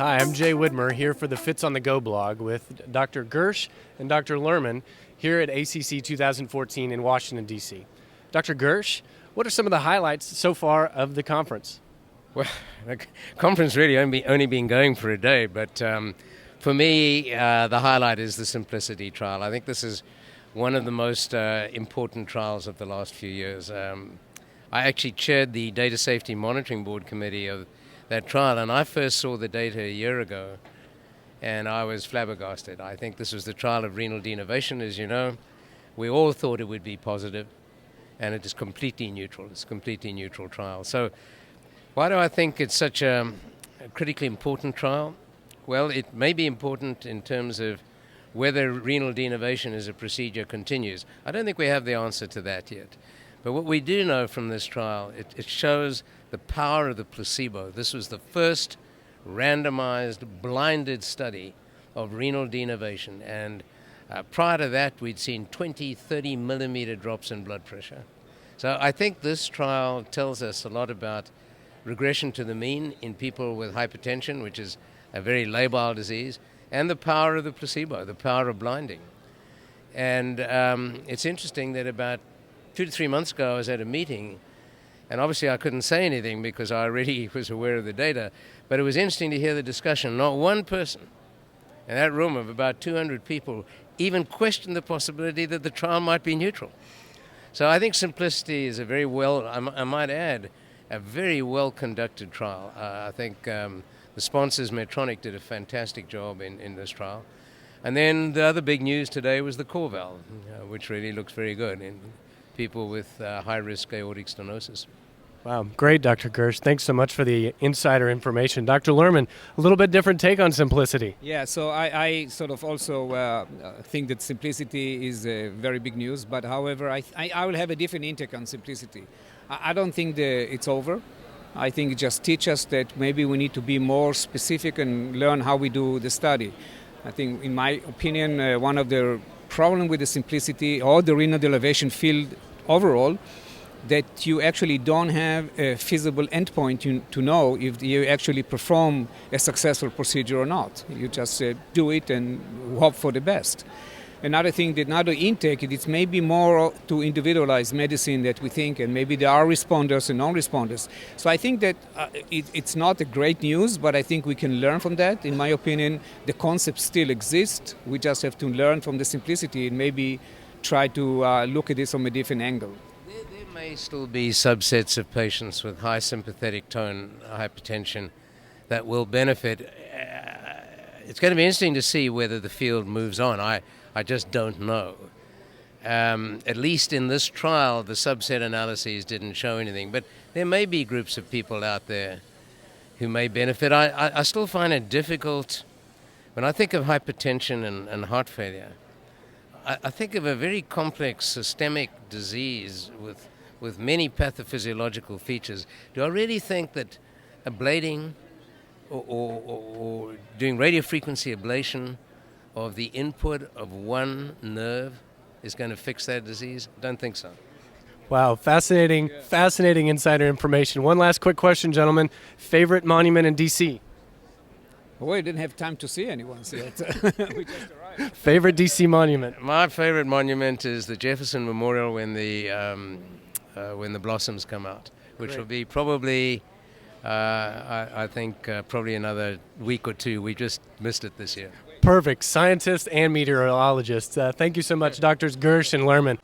Hi, I'm Jay Widmer here for the Fits on the Go blog with Dr. Gersh and Dr. Lerman here at ACC 2014 in Washington, D.C. Dr. Gersh, what are some of the highlights so far of the conference? Well, the conference really only been going for a day, but for me, the highlight is the SYMPLICITY trial. I think this is one of the most important trials of the last few years. I actually chaired the Data Safety Monitoring Board Committee of that trial, and I first saw the data a year ago, and I was flabbergasted. I think this was the trial of renal denervation, as you know. We all thought it would be positive, and it is completely neutral. It's a completely neutral trial. So why do I think it's such a critically important trial? Well, it may be important in terms of whether renal denervation as a procedure continues. I don't think we have the answer to that yet. But what we do know from this trial, it shows the power of the placebo. This was the first randomized, blinded study of renal denervation. And prior to that, we'd seen 20, 30 millimeter drops in blood pressure. So I think this trial tells us a lot about regression to the mean in people with hypertension, which is a very labile disease, and the power of the placebo, the power of blinding. And it's interesting that about 2 to 3 months ago, I was at a meeting, and obviously I couldn't say anything because I already was aware of the data, but it was interesting to hear the discussion. Not one person in that room of about 200 people even questioned the possibility that the trial might be neutral. So I think SYMPLICITY is a very well, I might add, a very well-conducted trial. I think the sponsors, Medtronic, did a fantastic job in this trial. And then the other big news today was the core valve, which really looks very good in people with high-risk aortic stenosis. Wow, great, Dr. Gersh. Thanks so much for the insider information. Dr. Lerman, a little bit different take on SYMPLICITY. Yeah, so I sort of also think that SYMPLICITY is very big news, but however, I will have a different intake on SYMPLICITY. I don't think it's over. I think it just teaches us that maybe we need to be more specific and learn how we do the study. I think, in my opinion, one of the problem with the SYMPLICITY or the renal denervation field overall, that you actually don't have a feasible endpoint to know if you actually perform a successful procedure or not. You just do it and hope for the best. Another thing, that another intake, it's maybe more to individualize medicine that we think, and maybe there are responders and non-responders. So I think that it's not a great news, but I think we can learn from that. In my opinion, the concept still exists. We just have to learn from the SYMPLICITY and maybe try to look at this from a different angle. There may still be subsets of patients with high sympathetic tone hypertension that will benefit. It's going to be interesting to see whether the field moves on. I just don't know. At least in this trial, the subset analyses didn't show anything. But there may be groups of people out there who may benefit. I still find it difficult. When I think of hypertension and heart failure, I think of a very complex systemic disease with many pathophysiological features. Do I really think that ablating or doing radiofrequency ablation of the input of one nerve is going to fix that disease? Don't think so. Wow, fascinating insider information. One last quick question, gentlemen. Favorite monument in D.C.? Well, we didn't have time to see anyone yet. We just arrived. Favorite D.C. monument? My favorite monument is the Jefferson Memorial when the blossoms come out, which Great. will be probably, I think, probably another week or two. We just missed it this year. Perfect. Scientist and meteorologist. Thank you so much, Drs. Gersh and Lerman.